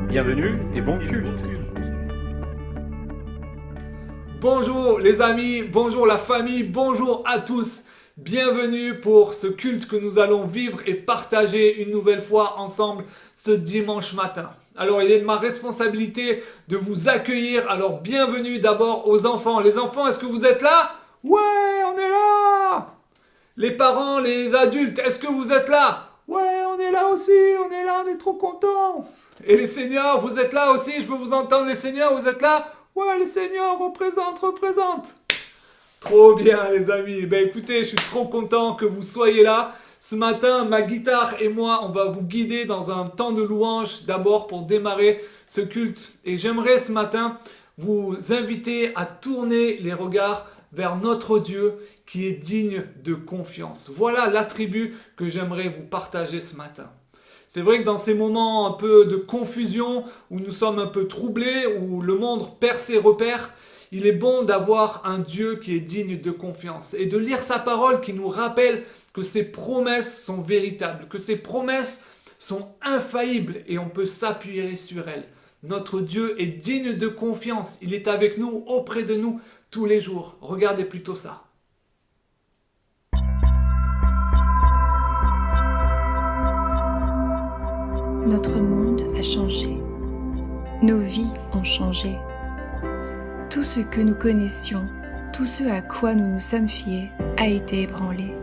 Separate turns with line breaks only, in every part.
Bienvenue et bon culte.
Bonjour les amis, bonjour la famille, bonjour à tous. Bienvenue pour ce culte que nous allons vivre et partager une nouvelle fois ensemble ce dimanche matin. Alors il est de ma responsabilité de vous accueillir. Alors bienvenue d'abord aux enfants. Les enfants, est-ce que vous êtes là? Ouais, on est là. Les parents, les adultes, est-ce que vous êtes là? Ouais, on est là aussi, on est là, on est trop contents. Et les seniors, vous êtes là aussi, je veux vous entendre les seniors, vous êtes là? Ouais, les seniors, représente. Trop bien les amis. Ben écoutez, je suis trop content que vous soyez là. Ce matin, ma guitare et moi, on va vous guider dans un temps de louange d'abord pour démarrer ce culte. Et j'aimerais ce matin vous inviter à tourner les regards vers notre Dieu qui est digne de confiance. Voilà l'attribut que j'aimerais vous partager ce matin. C'est vrai que dans ces moments un peu de confusion, où nous sommes un peu troublés, où le monde perd ses repères, il est bon d'avoir un Dieu qui est digne de confiance et de lire sa parole qui nous rappelle que ses promesses sont véritables, que ses promesses sont infaillibles et on peut s'appuyer sur elles. Notre Dieu est digne de confiance, il est avec nous, auprès de nous tous les jours. Regardez plutôt ça.
Notre monde a changé. Nos vies ont changé. Tout ce que nous connaissions, tout ce à quoi nous nous sommes fiés, a été ébranlé.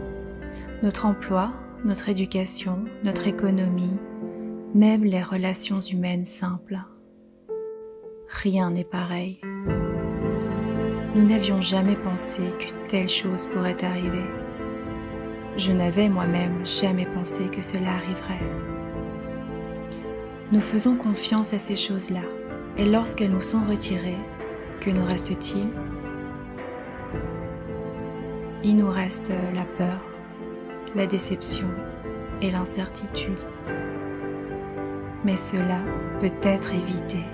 Notre emploi, notre éducation, notre économie, même les relations humaines simples. Rien n'est pareil. Nous n'avions jamais pensé qu'une telle chose pourrait arriver. Je n'avais moi-même jamais pensé que cela arriverait. Nous faisons confiance à ces choses-là, et lorsqu'elles nous sont retirées, que nous reste-t-il? Il nous reste la peur, la déception et l'incertitude. Mais cela peut être évité.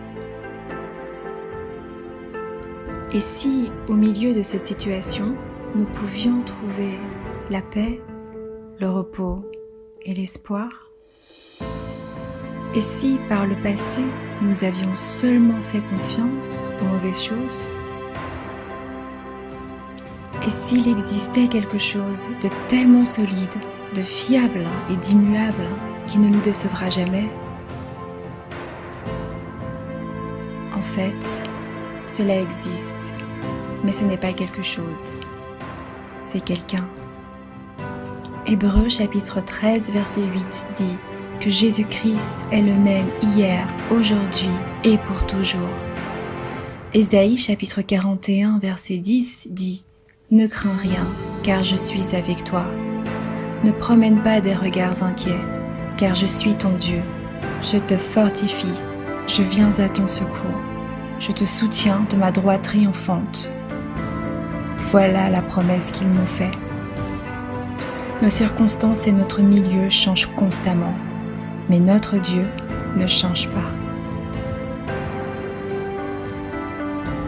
Et si, au milieu de cette situation, nous pouvions trouver la paix, le repos et l'espoir? Et si, par le passé, nous avions seulement fait confiance aux mauvaises choses? Et s'il existait quelque chose de tellement solide, de fiable et d'immuable qui ne nous décevra jamais? En fait, cela existe, mais ce n'est pas quelque chose, c'est quelqu'un. Hébreux chapitre 13, verset 8 dit que Jésus-Christ est le même hier, aujourd'hui et pour toujours. Ésaïe chapitre 41 verset 10 dit « Ne crains rien, car je suis avec toi. Ne promène pas des regards inquiets, car je suis ton Dieu. Je te fortifie, je viens à ton secours. Je te soutiens de ma droite triomphante. » Voilà la promesse qu'il nous fait. Nos circonstances et notre milieu changent constamment. Mais notre Dieu ne change pas.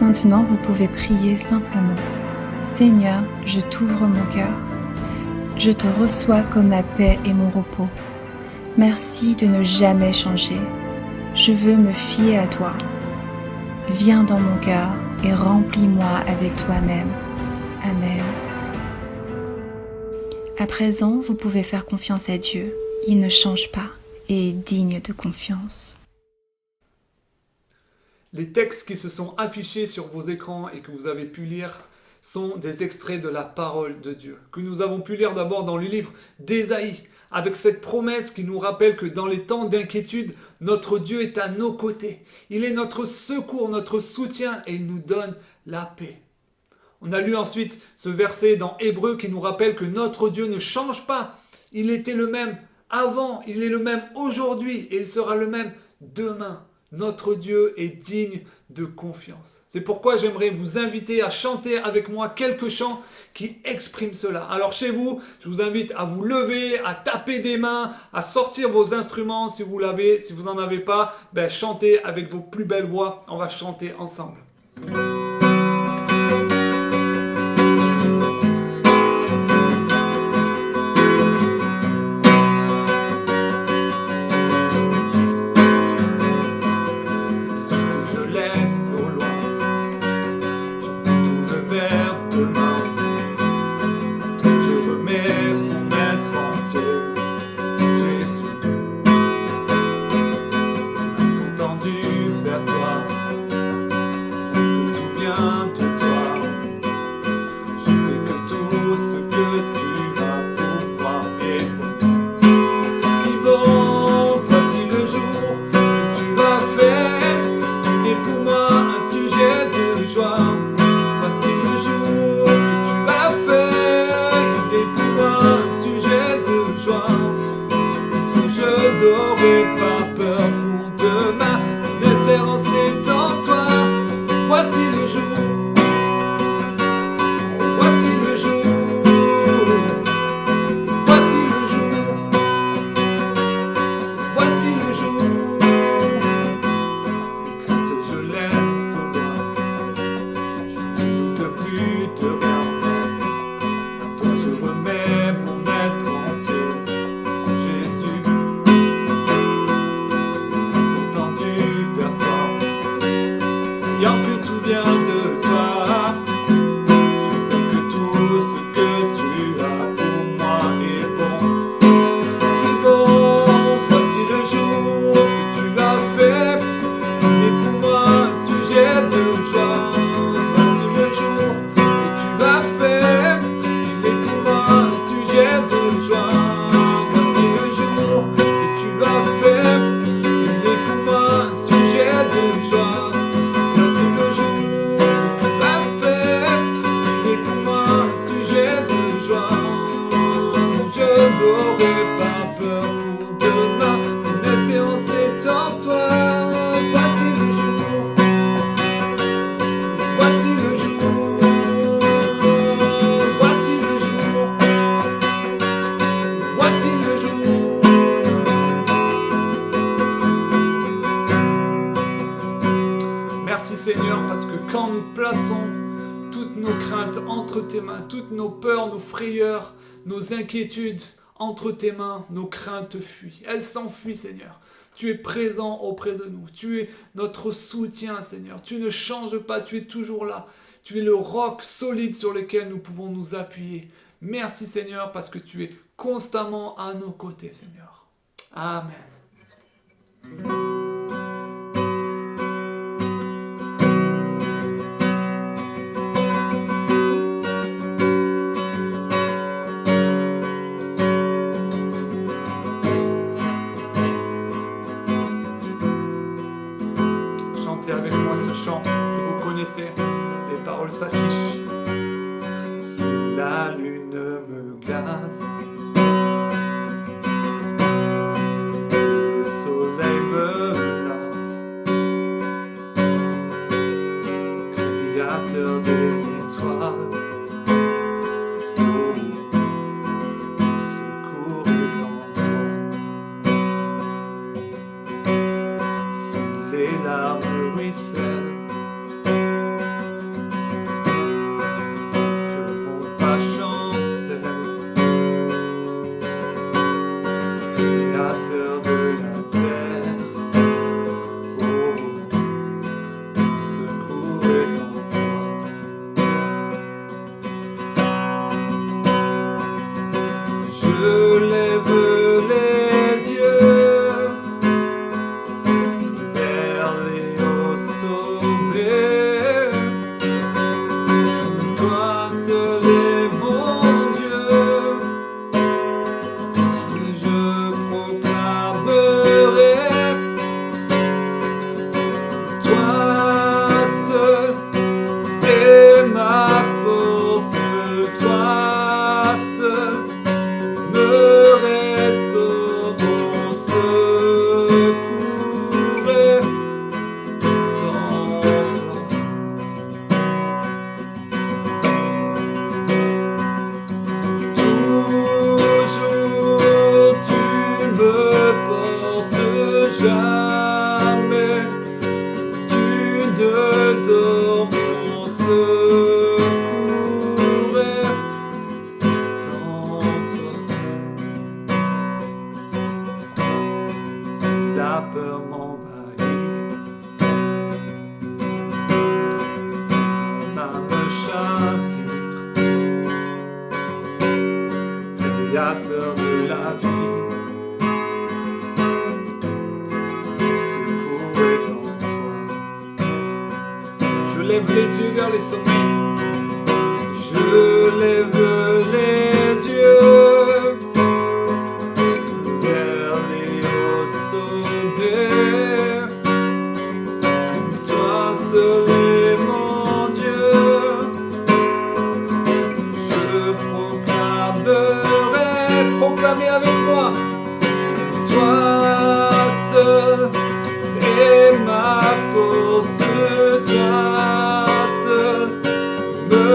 Maintenant, vous pouvez prier simplement. Seigneur, je t'ouvre mon cœur. Je te reçois comme ma paix et mon repos. Merci de ne jamais changer. Je veux me fier à toi. Viens dans mon cœur et remplis-moi avec toi-même. Amen. À présent, vous pouvez faire confiance à Dieu. Il ne change pas et est digne de confiance.
Les textes qui se sont affichés sur vos écrans et que vous avez pu lire sont des extraits de la parole de Dieu, que nous avons pu lire d'abord dans le livre d'Ésaïe, avec cette promesse qui nous rappelle que dans les temps d'inquiétude, notre Dieu est à nos côtés. Il est notre secours, notre soutien et il nous donne la paix. On a lu ensuite ce verset dans Hébreux qui nous rappelle que notre Dieu ne change pas. Il était le même avant, il est le même aujourd'hui et il sera le même demain. Notre Dieu est digne de confiance. C'est pourquoi j'aimerais vous inviter à chanter avec moi quelques chants qui expriment cela. Alors chez vous, je vous invite à vous lever, à taper des mains, à sortir vos instruments si vous l'avez. Si vous n'en avez pas, chantez avec vos plus belles voix. On va chanter ensemble. Merci Seigneur, parce que quand nous plaçons toutes nos craintes entre tes mains, toutes nos peurs, nos frayeurs, nos inquiétudes entre tes mains, nos craintes fuient. Elles s'enfuient Seigneur. Tu es présent auprès de nous. Tu es notre soutien Seigneur. Tu ne changes pas, tu es toujours là. Tu es le roc solide sur lequel nous pouvons nous appuyer. Merci Seigneur, parce que tu es constamment à nos côtés Seigneur. Amen. Chantez avec moi ce chant que vous connaissez. Les paroles s'affichent. Si la lune me glace, le soleil me menace, créateur des étoiles, oh, mon secours est en toi. Si les larmes ruissellent, Créateur de la vie, secours est en toi. Je lève les yeux vers les sommets, je lève les yeux vers les hauts sommets. Toi seul est mon Dieu, je proclamez avec moi. Toi seul est ma force, toi seul me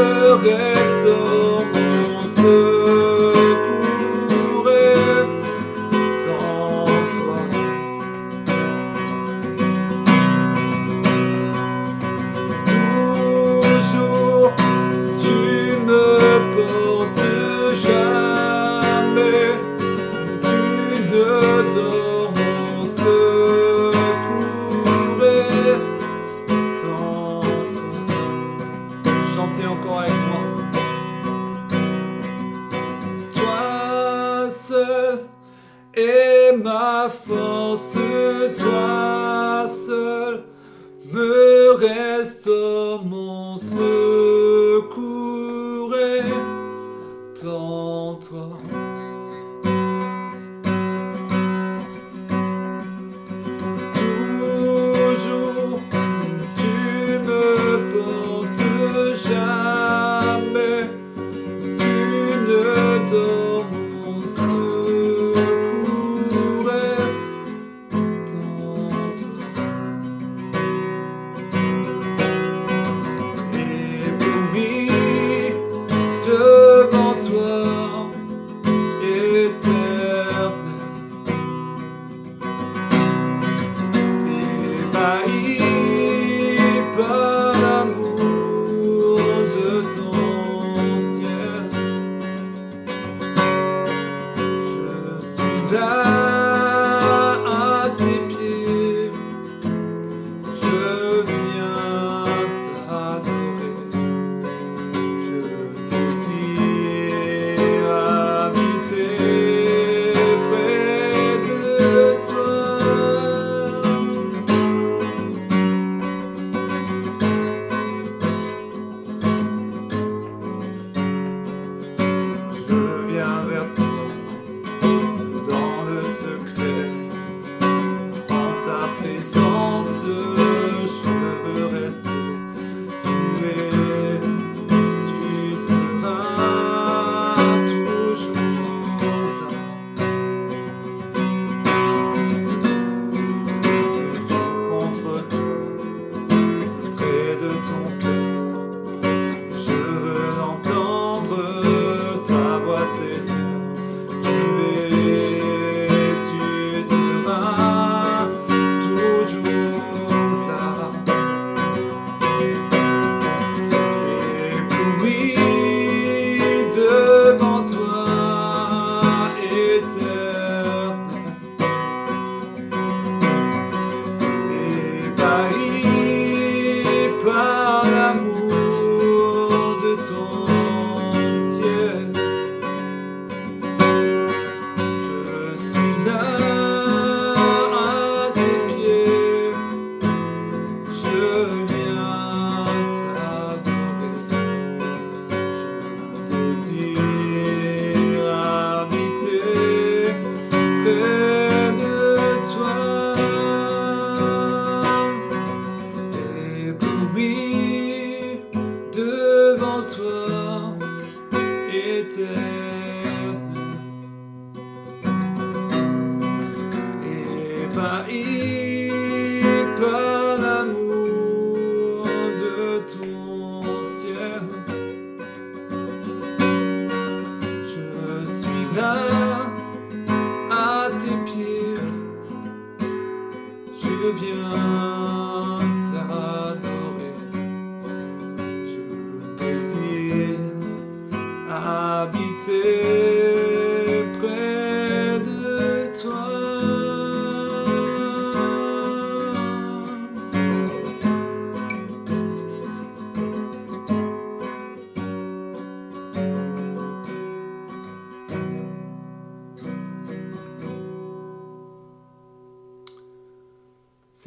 restaure mon secours est en toi. Toujours tu me portes jamais. Dors mon secours est en toi. Chantez encore avec moi. Toi seul est ma force, toi seul me restaure mon secours est en toi.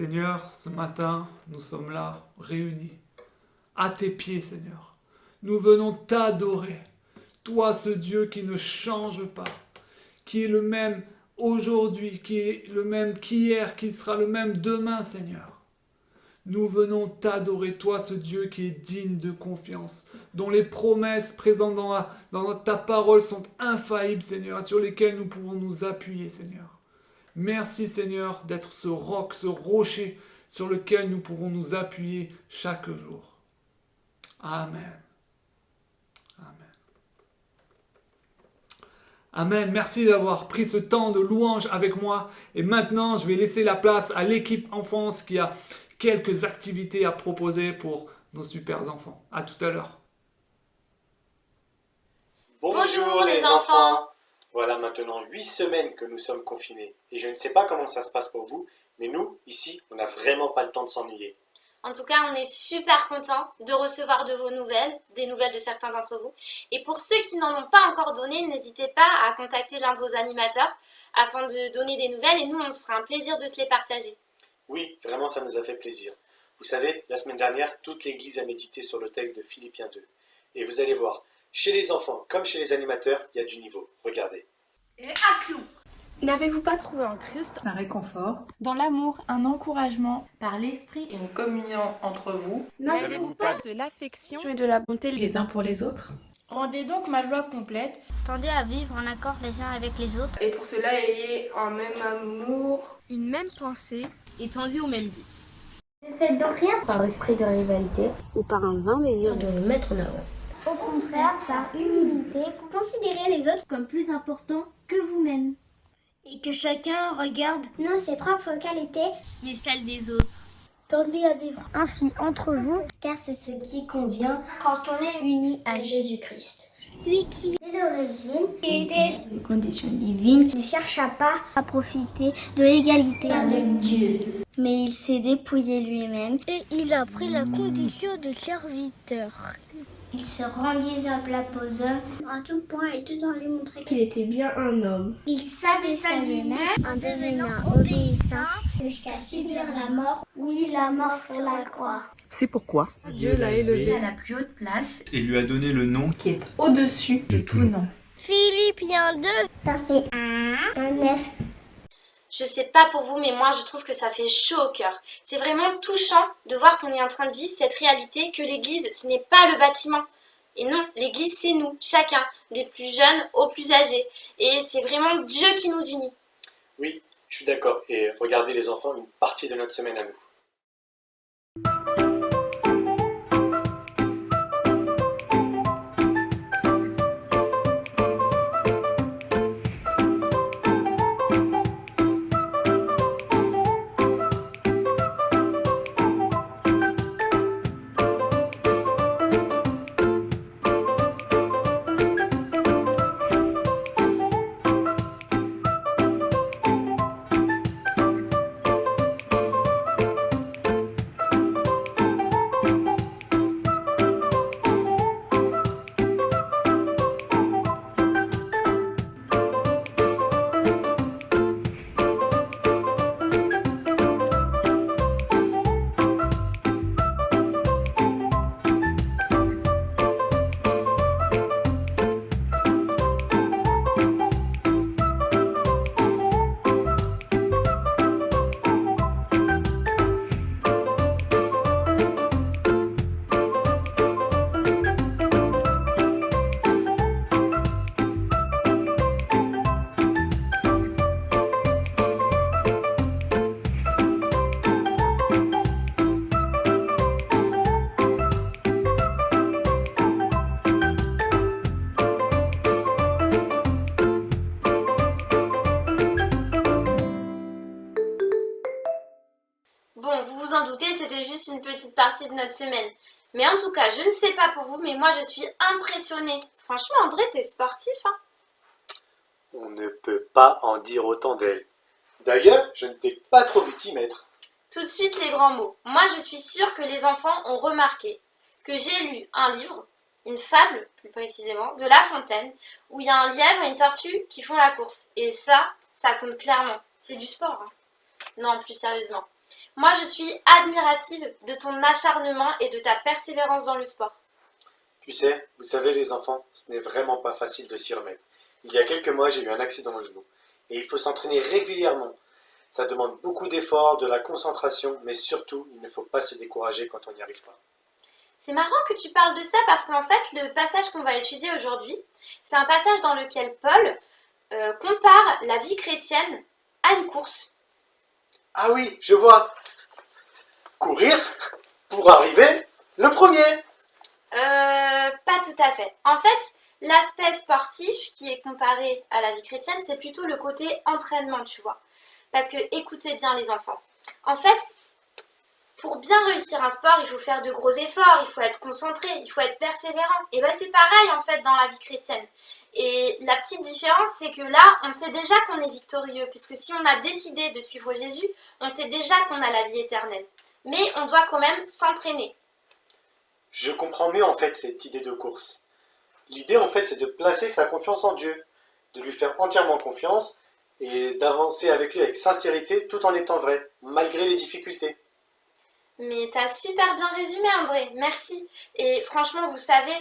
Seigneur, ce matin, nous sommes là, réunis, à tes pieds, Seigneur. Nous venons t'adorer, toi, ce Dieu qui ne change pas, qui est le même aujourd'hui, qui est le même qu'hier, qui sera le même demain, Seigneur. Nous venons t'adorer, toi, ce Dieu qui est digne de confiance, dont les promesses présentes dans ta parole sont infaillibles, Seigneur, sur lesquelles nous pouvons nous appuyer, Seigneur. Merci, Seigneur, d'être ce roc, ce rocher sur lequel nous pourrons nous appuyer chaque jour. Amen. Amen. Amen. Merci d'avoir pris ce temps de louange avec moi. Et maintenant, je vais laisser la place à l'équipe enfance qui a quelques activités à proposer pour nos super enfants. À tout à l'heure.
Bonjour les enfants! Voilà maintenant 8 semaines que nous sommes confinés. Et je ne sais pas comment ça se passe pour vous, mais nous, ici, on n'a vraiment pas le temps de s'ennuyer.
En tout cas, on est super contents de recevoir de vos nouvelles, des nouvelles de certains d'entre vous. Et pour ceux qui n'en ont pas encore donné, n'hésitez pas à contacter l'un de vos animateurs afin de donner des nouvelles et nous, on se fera un plaisir de se les partager.
Oui, vraiment, ça nous a fait plaisir. Vous savez, la semaine dernière, toute l'église a médité sur le texte de Philippiens 2. Et vous allez voir, chez les enfants comme chez les animateurs, il y a du niveau. Regardez.
Et action!
N'avez-vous pas trouvé en Christ
un réconfort,
dans l'amour, un encouragement,
par l'esprit, une communion entre vous?
N'avez-vous pas de l'affection
et de la bonté
les uns pour les autres?
Rendez donc ma joie complète.
Tendez à vivre en accord les uns avec les autres.
Et pour cela, ayez un même amour,
Une même pensée et tendez au même but.
Ne faites donc rien
par esprit de rivalité ou par un vain désir de vous mettre en avant.
au contraire par humilité. Considérez les autres comme plus importants que vous-même.
Et que chacun regarde
Non ses propres qualités,
Mais celle des autres.
tendez à vivre ainsi entre vous, car c'est ce qui convient quand on est unis à Jésus-Christ. Lui qui, dès l'origine, était de condition divine, ne chercha pas à profiter de l'égalité avec Dieu. Mais il s'est dépouillé lui-même et il a pris la condition de serviteur. Il se rendit simple aux hommes à tout point et tout en lui montrer
Qu'il était bien un homme.
qu'il savait lui-même en devenant obéissant jusqu'à subir la mort, oui la mort sur la croix.
C'est pourquoi
Dieu l'a élevé
À la plus haute place
et lui a donné le nom
qui est au-dessus de tout nom.
Philippiens 2, verset 1 à 9.
Je sais pas pour vous, mais moi je trouve que ça fait chaud au cœur. C'est vraiment touchant de voir qu'on est en train de vivre cette réalité, que l'église, ce n'est pas le bâtiment. Et non, l'église c'est nous, chacun, des plus jeunes aux plus âgés. Et c'est vraiment Dieu qui nous unit.
Oui, je suis d'accord. Et regardez les enfants, une partie de notre semaine à nous.
Bon, vous vous en doutez, c'était juste une petite partie de notre semaine. Mais en tout cas, je ne sais pas pour vous, mais moi je suis impressionnée. Franchement, André, t'es sportif, hein?
On ne peut pas en dire autant d'elle. D'ailleurs, je ne t'ai pas trop vu t'y mettre.
Tout de suite les grands mots. Moi je suis sûre que les enfants ont remarqué que j'ai lu un livre, une fable plus précisément, de La Fontaine, où il y a un lièvre et une tortue qui font la course. Et ça compte clairement. C'est du sport, hein. Non, plus sérieusement. Moi, je suis admirative de ton acharnement et de ta persévérance dans le sport.
Tu sais, vous savez les enfants, ce n'est vraiment pas facile de s'y remettre. Il y a quelques mois, j'ai eu un accident au genou. Et il faut s'entraîner régulièrement. Ça demande beaucoup d'efforts, de la concentration, mais surtout, il ne faut pas se décourager quand on n'y arrive pas.
C'est marrant que tu parles de ça parce qu'en fait, le passage qu'on va étudier aujourd'hui, c'est un passage dans lequel Paul compare la vie chrétienne à une course.
Ah oui, je vois. Courir pour arriver le premier.
Pas tout à fait. En fait, l'aspect sportif qui est comparé à la vie chrétienne, c'est plutôt le côté entraînement, tu vois. Parce que, écoutez bien les enfants, en fait, pour bien réussir un sport, il faut faire de gros efforts, il faut être concentré, il faut être persévérant. Et bien c'est pareil en fait dans la vie chrétienne. Et la petite différence, c'est que là, on sait déjà qu'on est victorieux, puisque si on a décidé de suivre Jésus, on sait déjà qu'on a la vie éternelle. Mais on doit quand même s'entraîner.
Je comprends mieux en fait cette idée de course. L'idée en fait c'est de placer sa confiance en Dieu, de lui faire entièrement confiance et d'avancer avec lui avec sincérité tout en étant vrai, malgré les difficultés.
Mais t'as super bien résumé André, merci. Et franchement, vous savez,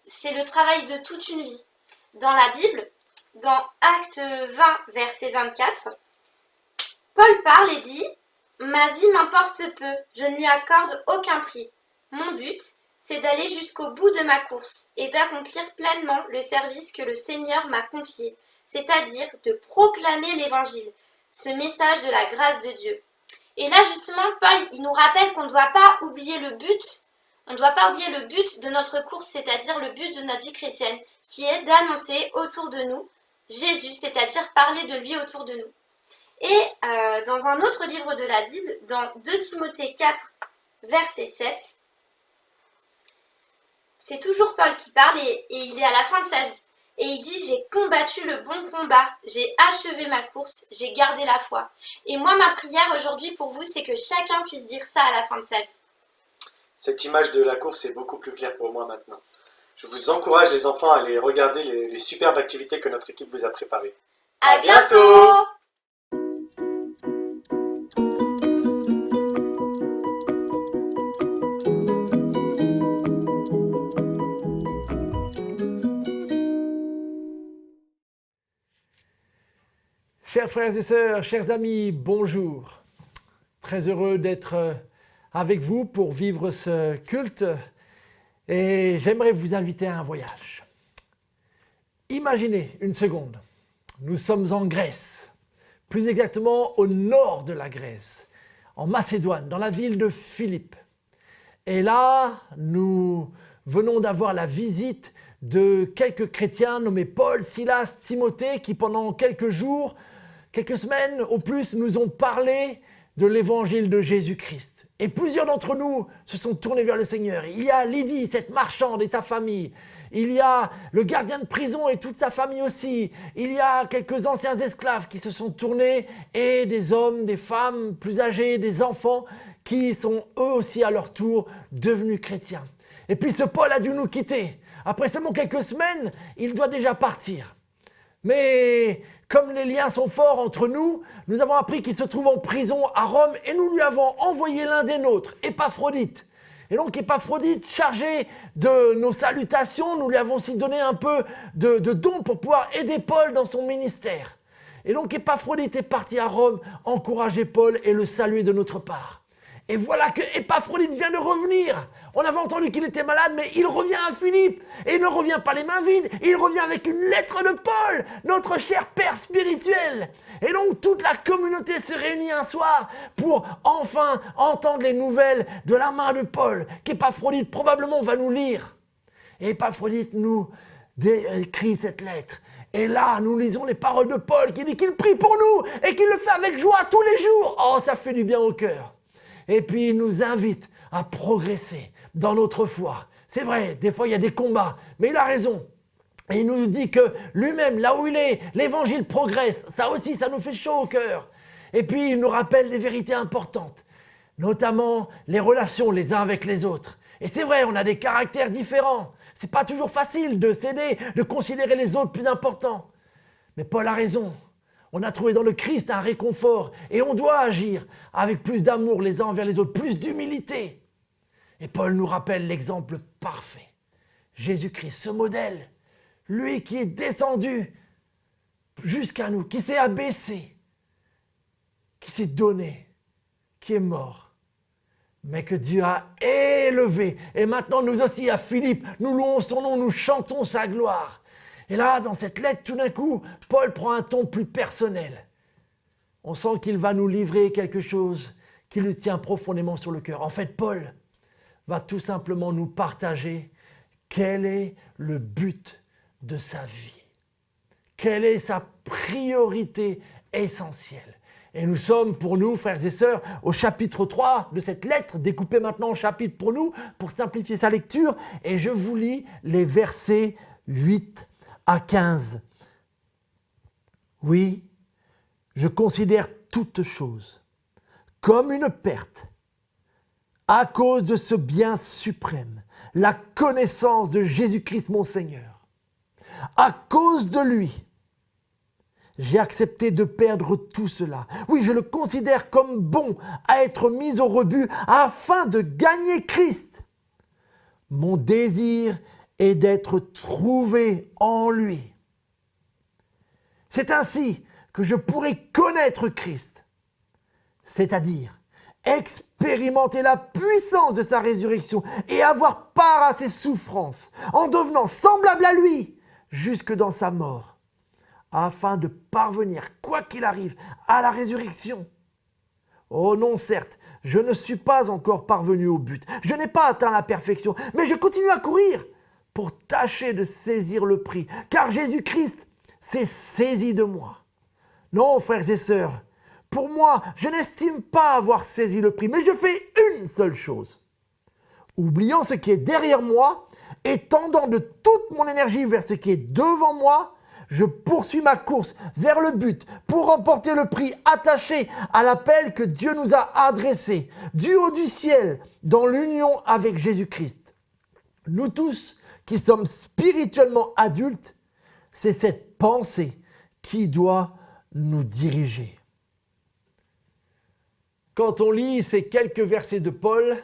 c'est le travail de toute une vie. Dans la Bible, dans Acte 20, verset 24, Paul parle et dit « Ma vie m'importe peu, je ne lui accorde aucun prix. Mon but, c'est d'aller jusqu'au bout de ma course et d'accomplir pleinement le service que le Seigneur m'a confié, c'est-à-dire de proclamer l'Évangile, ce message de la grâce de Dieu. » Et là, justement, Paul, il nous rappelle qu'on ne doit pas oublier le but. On ne doit pas oublier le but de notre course, c'est-à-dire le but de notre vie chrétienne, qui est d'annoncer autour de nous Jésus, c'est-à-dire parler de lui autour de nous. Et dans un autre livre de la Bible, dans 2 Timothée 4, verset 7, c'est toujours Paul qui parle et il est à la fin de sa vie. Et il dit, j'ai combattu le bon combat, j'ai achevé ma course, j'ai gardé la foi. Et moi, ma prière aujourd'hui pour vous, c'est que chacun puisse dire ça à la fin de sa vie.
Cette image de la course est beaucoup plus claire pour moi maintenant. Je vous encourage les enfants à aller regarder les superbes activités que notre équipe vous a préparées.
À bientôt!
Chers frères et sœurs, chers amis, bonjour. Très heureux d'être avec vous pour vivre ce culte et j'aimerais vous inviter à un voyage. Imaginez une seconde, nous sommes en Grèce, plus exactement au nord de la Grèce, en Macédoine, dans la ville de Philippe. Et là, nous venons d'avoir la visite de quelques chrétiens nommés Paul, Silas, Timothée qui pendant quelques jours, quelques semaines au plus, nous ont parlé de l'évangile de Jésus-Christ. Et plusieurs d'entre nous se sont tournés vers le Seigneur. Il y a Lydie, cette marchande et sa famille. Il y a le gardien de prison et toute sa famille aussi. Il y a quelques anciens esclaves qui se sont tournés et des hommes, des femmes plus âgés, des enfants qui sont eux aussi à leur tour devenus chrétiens. Et puis ce Paul a dû nous quitter. Après seulement quelques semaines, il doit déjà partir. Mais comme les liens sont forts entre nous, nous avons appris qu'il se trouve en prison à Rome et nous lui avons envoyé l'un des nôtres, Épaphrodite. Et donc Épaphrodite, chargé de nos salutations, nous lui avons aussi donné un peu de dons pour pouvoir aider Paul dans son ministère. Et donc Épaphrodite est parti à Rome encourager Paul et le saluer de notre part. Et voilà que Épaphrodite vient de revenir. On avait entendu qu'il était malade, mais il revient à Philippe. Et il ne revient pas les mains vides, il revient avec une lettre de Paul, notre cher père spirituel. Et donc toute la communauté se réunit un soir pour enfin entendre les nouvelles de la main de Paul, qu'Épaphrodite probablement va nous lire. Et Épaphrodite nous écrit cette lettre. Et là, nous lisons les paroles de Paul qui dit qu'il prie pour nous et qu'il le fait avec joie tous les jours. Oh, ça fait du bien au cœur. Et puis il nous invite à progresser dans notre foi. C'est vrai, des fois il y a des combats, mais il a raison. Et il nous dit que lui-même, là où il est, l'évangile progresse. Ça aussi, ça nous fait chaud au cœur. Et puis il nous rappelle des vérités importantes, notamment les relations les uns avec les autres. Et c'est vrai, on a des caractères différents. C'est pas toujours facile de s'aider, de considérer les autres plus importants. Mais Paul a raison. On a trouvé dans le Christ un réconfort et on doit agir avec plus d'amour les uns envers les autres, plus d'humilité. Et Paul nous rappelle l'exemple parfait. Jésus-Christ, ce modèle, lui qui est descendu jusqu'à nous, qui s'est abaissé, qui s'est donné, qui est mort, mais que Dieu a élevé. Et maintenant, nous aussi, à Philippe, nous louons son nom, nous chantons sa gloire. Et là, dans cette lettre, tout d'un coup, Paul prend un ton plus personnel. On sent qu'il va nous livrer quelque chose qui lui tient profondément sur le cœur. En fait, Paul va tout simplement nous partager quel est le but de sa vie. Quelle est sa priorité essentielle. Et nous sommes pour nous, frères et sœurs, au chapitre 3 de cette lettre, découpée maintenant en chapitres pour nous, pour simplifier sa lecture. Et je vous lis les versets 8 à 15. Oui, je considère toutes choses comme une perte à cause de ce bien suprême, la connaissance de Jésus-Christ mon Seigneur. À cause de lui, j'ai accepté de perdre tout cela. Oui, je le considère comme bon à être mis au rebut afin de gagner Christ. Mon désir est d'être trouvé en lui. C'est ainsi que je pourrai connaître Christ, c'est-à-dire expérimenter la puissance de sa résurrection et avoir part à ses souffrances en devenant semblable à lui jusque dans sa mort, afin de parvenir, quoi qu'il arrive, à la résurrection. Oh non, certes, je ne suis pas encore parvenu au but, je n'ai pas atteint la perfection, mais je continue à courir pour tâcher de saisir le prix, car Jésus-Christ s'est saisi de moi. Non, frères et sœurs, pour moi, je n'estime pas avoir saisi le prix, mais je fais une seule chose. Oubliant ce qui est derrière moi et tendant de toute mon énergie vers ce qui est devant moi, je poursuis ma course vers le but pour remporter le prix attaché à l'appel que Dieu nous a adressé, du haut du ciel, dans l'union avec Jésus-Christ. Nous tous qui sommes spirituellement adultes, c'est cette pensée qui doit nous diriger. Quand on lit ces quelques versets de Paul,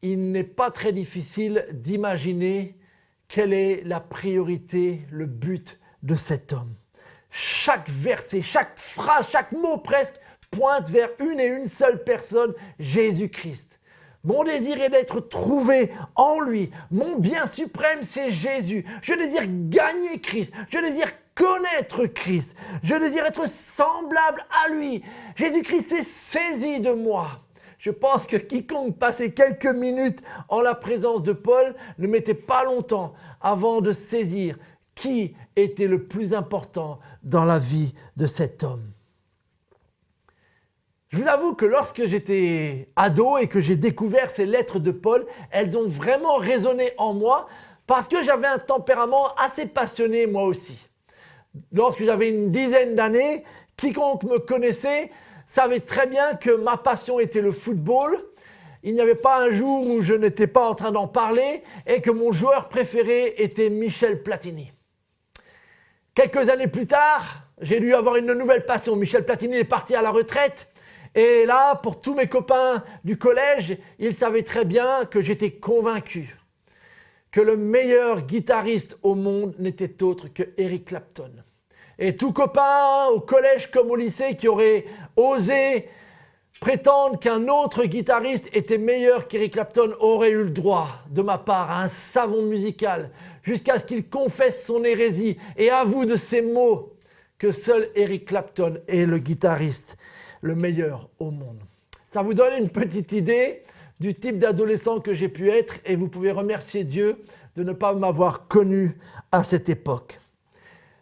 il n'est pas très difficile d'imaginer quelle est la priorité, le but de cet homme. Chaque verset, chaque phrase, chaque mot presque pointe vers une et une seule personne, Jésus-Christ. Mon désir est d'être trouvé en lui. Mon bien suprême, c'est Jésus. Je désire gagner Christ. Je désire connaître Christ. Je désire être semblable à lui. Jésus-Christ s'est saisi de moi. Je pense que quiconque passait quelques minutes en la présence de Paul ne mettait pas longtemps avant de saisir qui était le plus important dans la vie de cet homme. Je vous avoue que lorsque j'étais ado et que j'ai découvert ces lettres de Paul, elles ont vraiment résonné en moi parce que j'avais un tempérament assez passionné moi aussi. Lorsque j'avais une dizaine d'années, quiconque me connaissait savait très bien que ma passion était le football. Il n'y avait pas un jour où je n'étais pas en train d'en parler et que mon joueur préféré était Michel Platini. Quelques années plus tard, j'ai dû avoir une nouvelle passion. Michel Platini est parti à la retraite. Et là, pour tous mes copains du collège, ils savaient très bien que j'étais convaincu que le meilleur guitariste au monde n'était autre que Eric Clapton. Et tout copain au collège comme au lycée qui aurait osé prétendre qu'un autre guitariste était meilleur qu'Eric Clapton aurait eu le droit, de ma part, à un savon musical, jusqu'à ce qu'il confesse son hérésie et avoue de ses mots que seul Eric Clapton est le guitariste le meilleur au monde. Ça vous donne une petite idée du type d'adolescent que j'ai pu être et vous pouvez remercier Dieu de ne pas m'avoir connu à cette époque.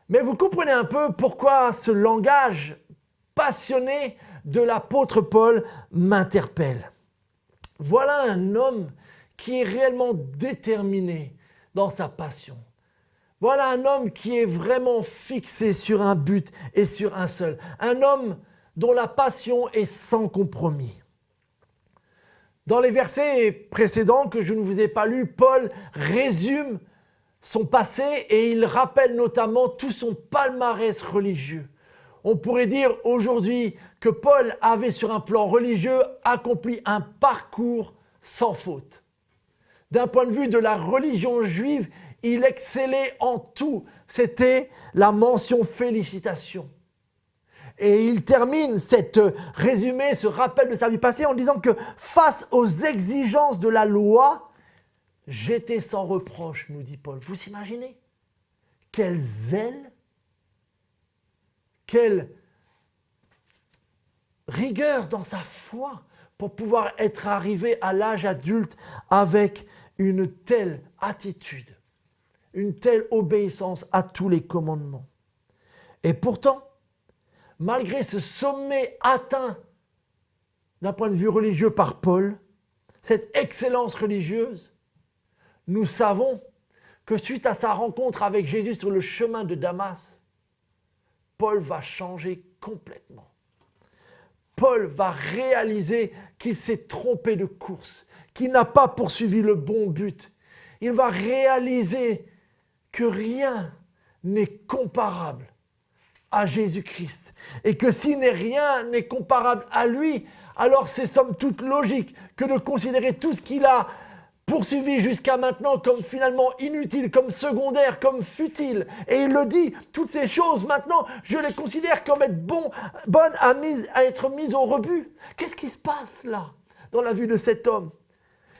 Mais vous comprenez un peu pourquoi ce langage passionné de l'apôtre Paul m'interpelle. Voilà un homme qui est réellement déterminé dans sa passion. Voilà un homme qui est vraiment fixé sur un but et sur un seul. Un homme dont la passion est sans compromis. Dans les versets précédents que je ne vous ai pas lus, Paul résume son passé et il rappelle notamment tout son palmarès religieux. On pourrait dire aujourd'hui que Paul avait sur un plan religieux accompli un parcours sans faute. D'un point de vue de la religion juive, il excellait en tout. C'était la mention félicitations. Et il termine cette résumé, ce rappel de sa vie passée en disant que face aux exigences de la loi, j'étais sans reproche, nous dit Paul. Vous imaginez? Quel zèle, quelle rigueur dans sa foi pour pouvoir être arrivé à l'âge adulte avec une telle attitude, une telle obéissance à tous les commandements. Et pourtant, malgré ce sommet atteint d'un point de vue religieux par Paul, cette excellence religieuse, nous savons que suite à sa rencontre avec Jésus sur le chemin de Damas, Paul va changer complètement. Paul va réaliser qu'il s'est trompé de course, qu'il n'a pas poursuivi le bon but. Il va réaliser que rien n'est comparable à Jésus-Christ. Et que si rien n'est comparable à lui, alors c'est somme toute logique que de considérer tout ce qu'il a poursuivi jusqu'à maintenant comme finalement inutile, comme secondaire, comme futile. Et il le dit, toutes ces choses maintenant, je les considère comme être bonnes à être mises au rebut. Qu'est-ce qui se passe là, dans la vie de cet homme?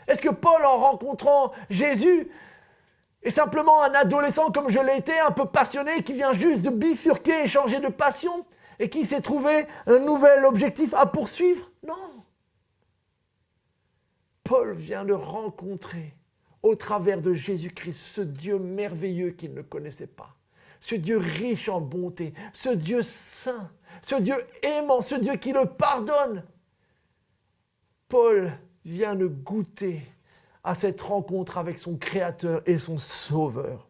Est-ce que Paul, en rencontrant Jésus, est simplement un adolescent comme je l'ai été, un peu passionné, qui vient juste de bifurquer et changer de passion, et qui s'est trouvé un nouvel objectif à poursuivre? Non. Paul vient de rencontrer, au travers de Jésus-Christ, ce Dieu merveilleux qu'il ne connaissait pas, ce Dieu riche en bonté, ce Dieu saint, ce Dieu aimant, ce Dieu qui le pardonne. Paul vient de goûter à cette rencontre avec son Créateur et son Sauveur.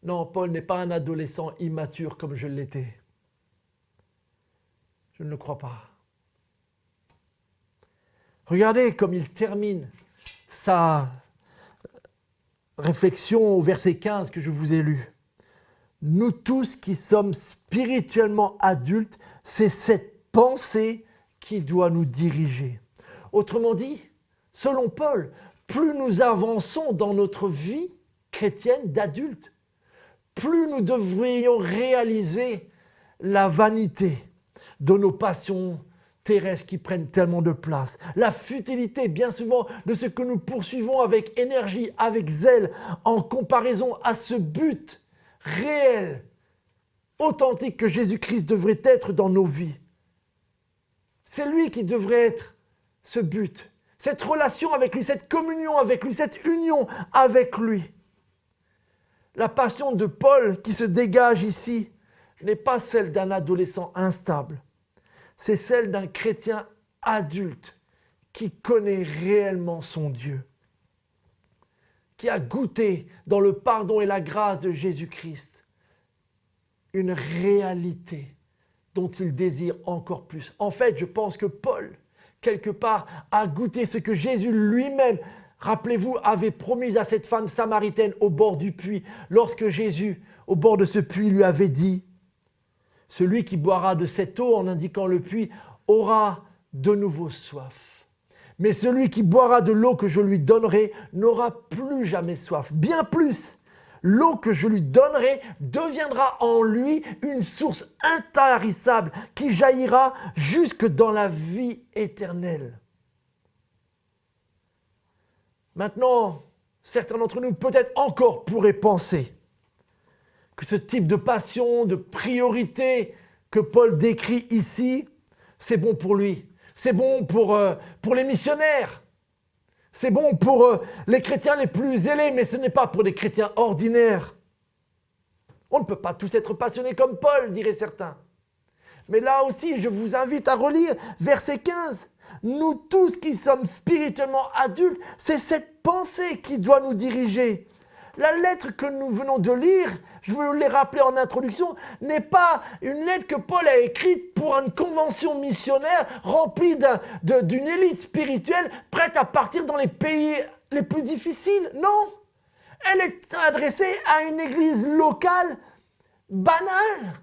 Non, Paul n'est pas un adolescent immature comme je l'étais. Je ne le crois pas. Regardez comme il termine sa réflexion au verset 15 que je vous ai lu. Nous tous qui sommes spirituellement adultes, c'est cette pensée qui doit nous diriger. Autrement dit, selon Paul, plus nous avançons dans notre vie chrétienne d'adulte, plus nous devrions réaliser la vanité de nos passions terrestres qui prennent tellement de place, la futilité bien souvent de ce que nous poursuivons avec énergie, avec zèle, en comparaison à ce but réel, authentique que Jésus-Christ devrait être dans nos vies. C'est lui qui devrait être ce but, cette relation avec lui, cette communion avec lui, cette union avec lui. La passion de Paul qui se dégage ici n'est pas celle d'un adolescent instable. C'est celle d'un chrétien adulte qui connaît réellement son Dieu, qui a goûté dans le pardon et la grâce de Jésus-Christ une réalité dont il désire encore plus. En fait, je pense que Paul, quelque part, a goûté ce que Jésus lui-même, rappelez-vous, avait promis à cette femme samaritaine au bord du puits, lorsque Jésus, au bord de ce puits, lui avait dit « Celui qui boira de cette eau, en indiquant le puits, aura de nouveau soif. Mais celui qui boira de l'eau que je lui donnerai n'aura plus jamais soif. Bien plus, l'eau que je lui donnerai deviendra en lui une source intarissable qui jaillira jusque dans la vie éternelle. » Maintenant, certains d'entre nous peut-être encore pourraient penser que ce type de passion, de priorité que Paul décrit ici, c'est bon pour lui. C'est bon pour les missionnaires. C'est bon pour les chrétiens les plus zélés, mais ce n'est pas pour les chrétiens ordinaires. On ne peut pas tous être passionnés comme Paul, diraient certains. Mais là aussi, je vous invite à relire verset 15. Nous tous qui sommes spirituellement adultes, c'est cette pensée qui doit nous diriger. La lettre que nous venons de lire, je veux les rappeler en introduction, n'est pas une lettre que Paul a écrite pour une convention missionnaire remplie d'une élite spirituelle prête à partir dans les pays les plus difficiles. Non, elle est adressée à une église locale, banale,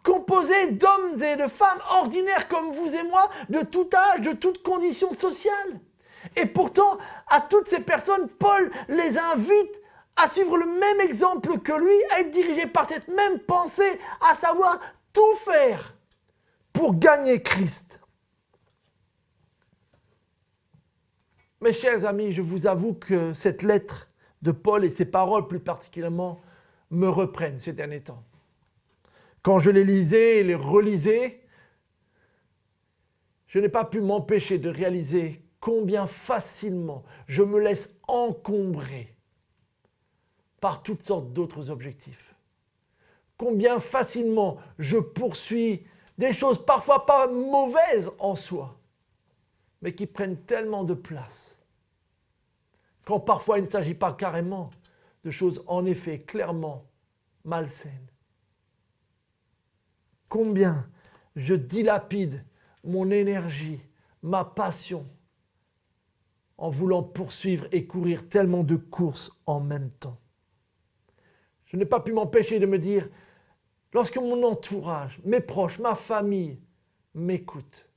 composé d'hommes et de femmes ordinaires comme vous et moi, de tout âge, de toute condition sociale. Et pourtant, à toutes ces personnes, Paul les invite à suivre le même exemple que lui, à être dirigés par cette même pensée, à savoir tout faire pour gagner Christ. Mes chers amis, je vous avoue que cette lettre de Paul et ses paroles plus particulièrement me reprennent ces derniers temps. Quand je les lisais et les relisais, je n'ai pas pu m'empêcher de réaliser combien facilement je me laisse encombrer par toutes sortes d'autres objectifs. Combien facilement je poursuis des choses parfois pas mauvaises en soi, mais qui prennent tellement de place, quand parfois il ne s'agit pas carrément de choses en effet clairement malsaines. Combien je dilapide mon énergie, ma passion, en voulant poursuivre et courir tellement de courses en même temps. Je n'ai pas pu m'empêcher de me dire, lorsque mon entourage, mes proches, ma famille m'écoutent,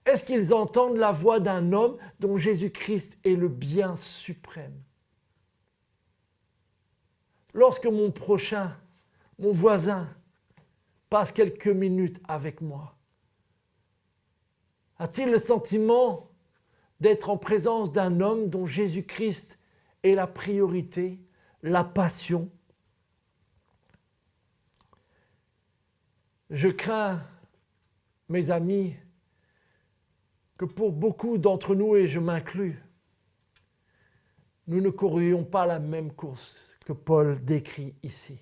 est-ce qu'ils entendent la voix d'un homme dont Jésus-Christ est le bien suprême? Lorsque mon prochain, mon voisin, passe quelques minutes avec moi, a-t-il le sentiment d'être en présence d'un homme dont Jésus-Christ est la priorité, la passion? Je crains, mes amis, que pour beaucoup d'entre nous, et je m'inclus, nous ne courions pas la même course que Paul décrit ici.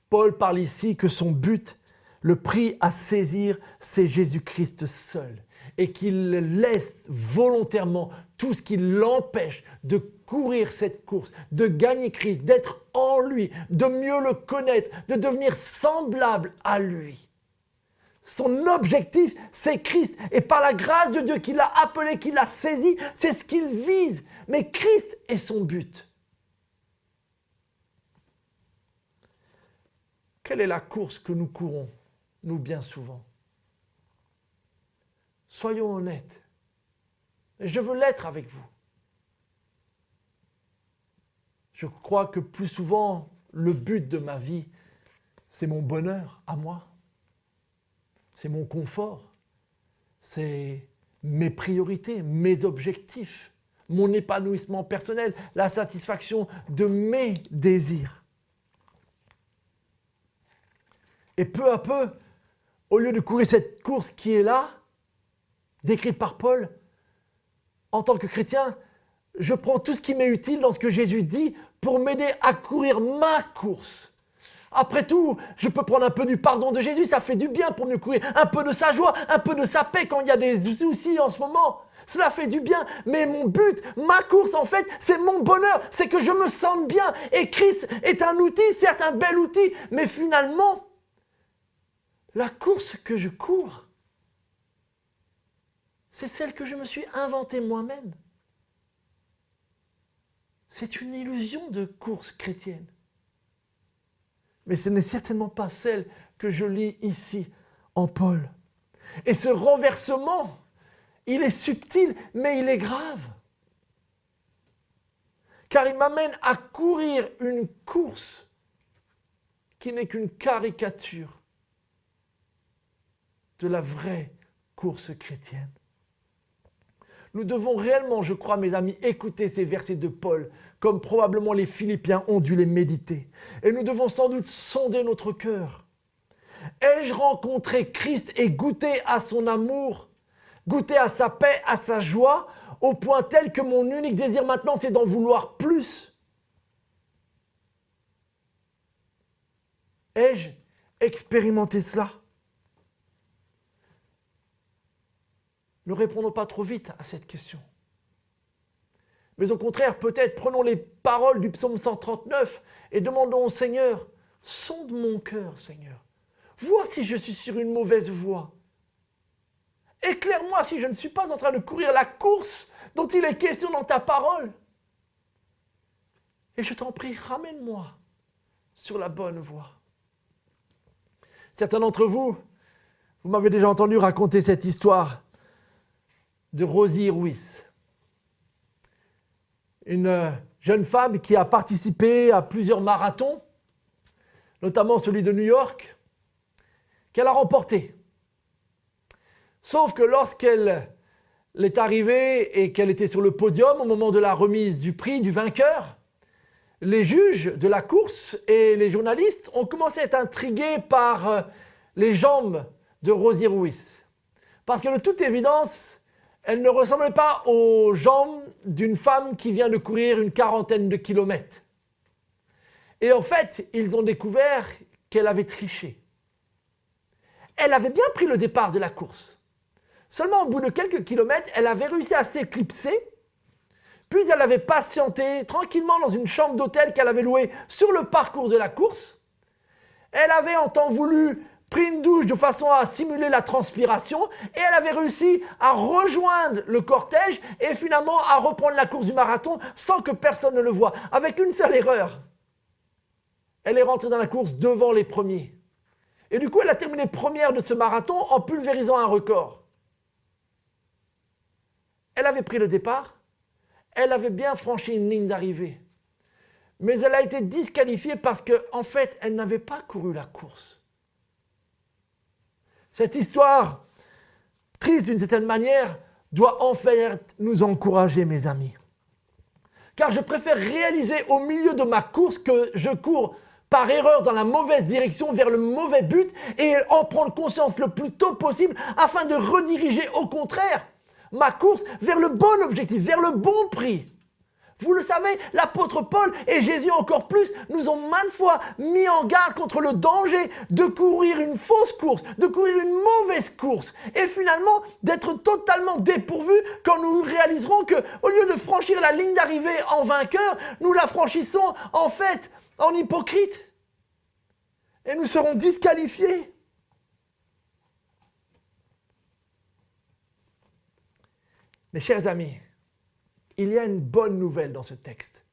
Paul parle ici que son but, le prix à saisir, c'est Jésus-Christ seul, et qu'il laisse volontairement tout ce qui l'empêche de courir cette course, de gagner Christ, d'être en lui, de mieux le connaître, de devenir semblable à lui. Son objectif, c'est Christ. Et par la grâce de Dieu qui l'a appelé, qui l'a saisi, c'est ce qu'il vise. Mais Christ est son but. Quelle est la course que nous courons, nous, bien souvent? Soyons honnêtes. Et je veux l'être avec vous. Je crois que plus souvent, le but de ma vie, c'est mon bonheur à moi. C'est mon confort. C'est mes priorités, mes objectifs, mon épanouissement personnel, la satisfaction de mes désirs. Et peu à peu, au lieu de courir cette course qui est là, décrite par Paul, en tant que chrétien, je prends tout ce qui m'est utile dans ce que Jésus dit pour m'aider à courir ma course. Après tout, je peux prendre un peu du pardon de Jésus, ça fait du bien pour mieux courir. Un peu de sa joie, un peu de sa paix quand il y a des soucis en ce moment. Cela fait du bien, mais mon but, ma course en fait, c'est mon bonheur, c'est que je me sente bien. Et Christ est un outil, certes un bel outil, mais finalement, la course que je cours, c'est celle que je me suis inventée moi-même. C'est une illusion de course chrétienne. Mais ce n'est certainement pas celle que je lis ici en Paul. Et ce renversement, il est subtil, mais il est grave. Car il m'amène à courir une course qui n'est qu'une caricature de la vraie course chrétienne. Nous devons réellement, je crois, mes amis, écouter ces versets de Paul, comme probablement les Philippiens ont dû les méditer. Et nous devons sans doute sonder notre cœur. Ai-je rencontré Christ et goûté à son amour, goûté à sa paix, à sa joie, au point tel que mon unique désir maintenant, c'est d'en vouloir plus? Ai-je expérimenté cela? Ne répondons pas trop vite à cette question. Mais au contraire, peut-être prenons les paroles du psaume 139 et demandons au Seigneur, sonde mon cœur, Seigneur. Vois si je suis sur une mauvaise voie. Éclaire-moi si je ne suis pas en train de courir la course dont il est question dans ta parole. Et je t'en prie, ramène-moi sur la bonne voie. Certains d'entre vous, vous m'avez déjà entendu raconter cette histoire de Rosie Ruiz. Une jeune femme qui a participé à plusieurs marathons, notamment celui de New York, qu'elle a remporté. Sauf que lorsqu'elle est arrivée et qu'elle était sur le podium au moment de la remise du prix du vainqueur, les juges de la course et les journalistes ont commencé à être intrigués par les jambes de Rosie Ruiz. Parce que de toute évidence, elle ne ressemblait pas aux jambes d'une femme qui vient de courir une quarantaine de kilomètres. Et en fait, ils ont découvert qu'elle avait triché. Elle avait bien pris le départ de la course. Seulement au bout de quelques kilomètres, elle avait réussi à s'éclipser. Puis elle avait patienté tranquillement dans une chambre d'hôtel qu'elle avait louée sur le parcours de la course. Elle avait en temps voulu pris une douche de façon à simuler la transpiration et elle avait réussi à rejoindre le cortège et finalement à reprendre la course du marathon sans que personne ne le voie, avec une seule erreur. Elle est rentrée dans la course devant les premiers. Et du coup, elle a terminé première de ce marathon en pulvérisant un record. Elle avait pris le départ. Elle avait bien franchi une ligne d'arrivée. Mais elle a été disqualifiée parce qu'en fait, elle n'avait pas couru la course. Cette histoire, triste d'une certaine manière, doit en fait nous encourager, mes amis. Car je préfère réaliser au milieu de ma course que je cours par erreur dans la mauvaise direction vers le mauvais but et en prendre conscience le plus tôt possible afin de rediriger au contraire ma course vers le bon objectif, vers le bon prix. Vous le savez, l'apôtre Paul et Jésus encore plus nous ont maintes fois mis en garde contre le danger de courir une fausse course, de courir une mauvaise course et finalement d'être totalement dépourvus quand nous réaliserons qu'au lieu de franchir la ligne d'arrivée en vainqueur, nous la franchissons en fait en hypocrite et nous serons disqualifiés. Mes chers amis, il y a une bonne nouvelle dans ce texte.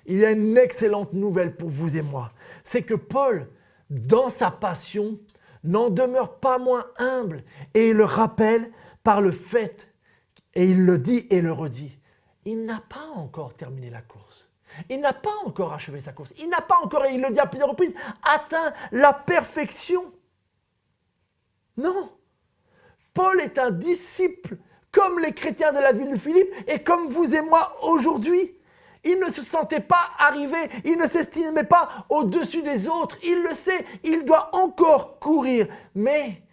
Il y a une excellente nouvelle pour vous et moi. C'est que Paul, dans sa passion, n'en demeure pas moins humble et il le rappelle par le fait, et il le dit et le redit, il n'a pas encore terminé la course. Il n'a pas encore achevé sa course. Il n'a pas encore, et il le dit à plusieurs reprises, atteint la perfection. Non. Paul est un disciple comme les chrétiens de la ville de Philippe et comme vous et moi aujourd'hui. Il ne se sentait pas arrivé, il ne s'estimait pas au-dessus des autres. Il le sait, il doit encore courir. Mais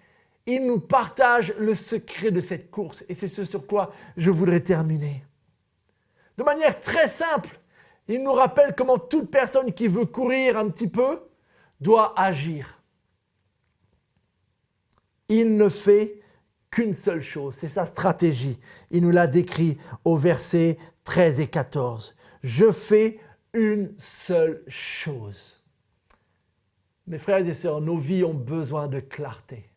il nous partage le secret de cette course et c'est ce sur quoi je voudrais terminer. De manière très simple, il nous rappelle comment toute personne qui veut courir un petit peu doit agir. Il ne fait qu'une seule chose, c'est sa stratégie. Il nous l'a décrit au verset 13 et 14. Je fais une seule chose. Mes frères et sœurs, nos vies ont besoin de clarté.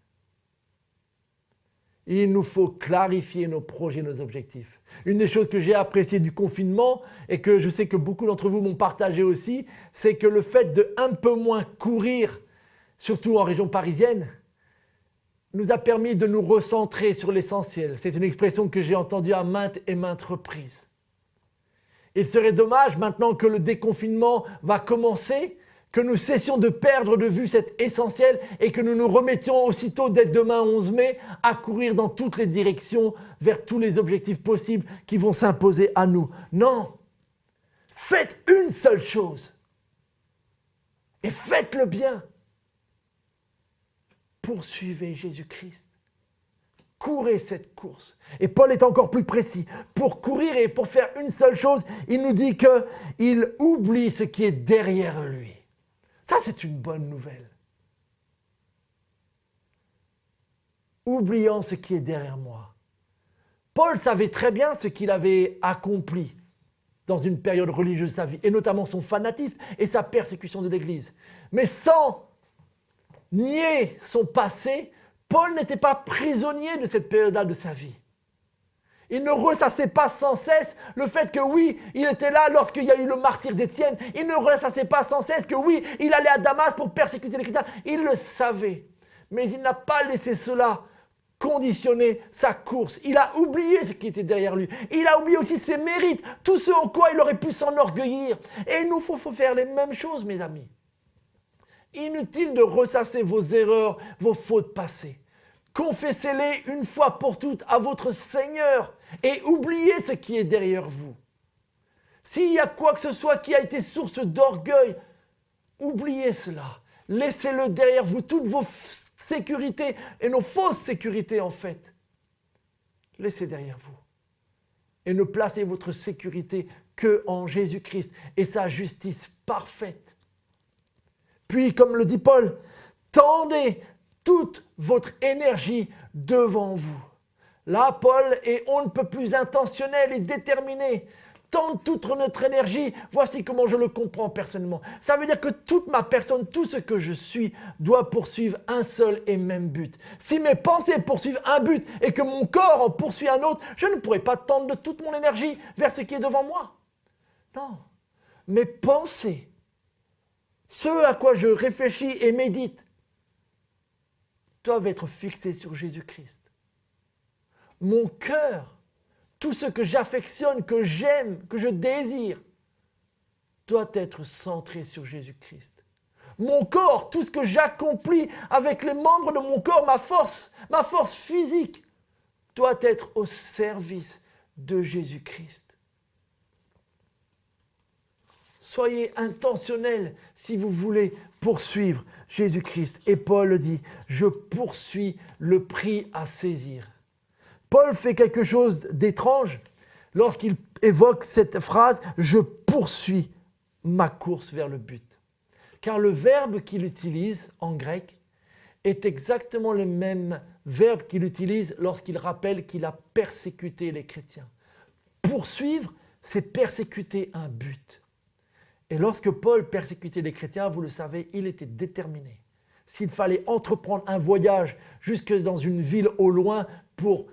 Il nous faut clarifier nos projets, nos objectifs. Une des choses que j'ai appréciées du confinement et que je sais que beaucoup d'entre vous m'ont partagé aussi, c'est que le fait de un peu moins courir, surtout en région parisienne, nous a permis de nous recentrer sur l'essentiel. C'est une expression que j'ai entendue à maintes et maintes reprises. Il serait dommage, maintenant que le déconfinement va commencer, que nous cessions de perdre de vue cet essentiel et que nous nous remettions aussitôt dès demain 11 mai à courir dans toutes les directions vers tous les objectifs possibles qui vont s'imposer à nous. Non, faites une seule chose et faites-le bien. Poursuivez Jésus-Christ. Courez cette course. Et Paul est encore plus précis. Pour courir et pour faire une seule chose, il nous dit qu'il oublie ce qui est derrière lui. Ça, c'est une bonne nouvelle. Oubliant ce qui est derrière moi. Paul savait très bien ce qu'il avait accompli dans une période religieuse de sa vie, et notamment son fanatisme et sa persécution de l'Église. Mais sans nier son passé, Paul n'était pas prisonnier de cette période-là de sa vie. Il ne ressassait pas sans cesse le fait que oui, il était là lorsqu'il y a eu le martyre d'Étienne. Il ne ressassait pas sans cesse que oui, il allait à Damas pour persécuter les chrétiens. Il le savait. Mais il n'a pas laissé cela conditionner sa course. Il a oublié ce qui était derrière lui. Il a oublié aussi ses mérites, tout ce en quoi il aurait pu s'enorgueillir. Et il nous faut faire les mêmes choses, mes amis. Inutile de ressasser vos erreurs, vos fautes passées. Confessez-les une fois pour toutes à votre Seigneur et oubliez ce qui est derrière vous. S'il y a quoi que ce soit qui a été source d'orgueil, oubliez cela. Laissez-le derrière vous, toutes vos sécurités et nos fausses sécurités en fait. Laissez derrière vous. Et ne placez votre sécurité que en Jésus-Christ et sa justice parfaite. Puis, comme le dit Paul, tendez toute votre énergie devant vous. Là, Paul est on ne peut plus intentionnel et déterminé. Tendre toute notre énergie, voici comment je le comprends personnellement. Ça veut dire que toute ma personne, tout ce que je suis, doit poursuivre un seul et même but. Si mes pensées poursuivent un but et que mon corps en poursuit un autre, je ne pourrai pas tendre de toute mon énergie vers ce qui est devant moi. Non, mes pensées, ce à quoi je réfléchis et médite, doivent être fixés sur Jésus-Christ. Mon cœur, tout ce que j'affectionne, que j'aime, que je désire, doit être centré sur Jésus-Christ. Mon corps, tout ce que j'accomplis avec les membres de mon corps, ma force physique, doit être au service de Jésus-Christ. Soyez intentionnels si vous voulez poursuivre Jésus-Christ. Et Paul dit, je poursuis le prix à saisir. Paul fait quelque chose d'étrange lorsqu'il évoque cette phrase « je poursuis ma course vers le but ». Car le verbe qu'il utilise en grec est exactement le même verbe qu'il utilise lorsqu'il rappelle qu'il a persécuté les chrétiens. Poursuivre, c'est persécuter un but. Et lorsque Paul persécutait les chrétiens, vous le savez, il était déterminé. S'il fallait entreprendre un voyage jusque dans une ville au loin pour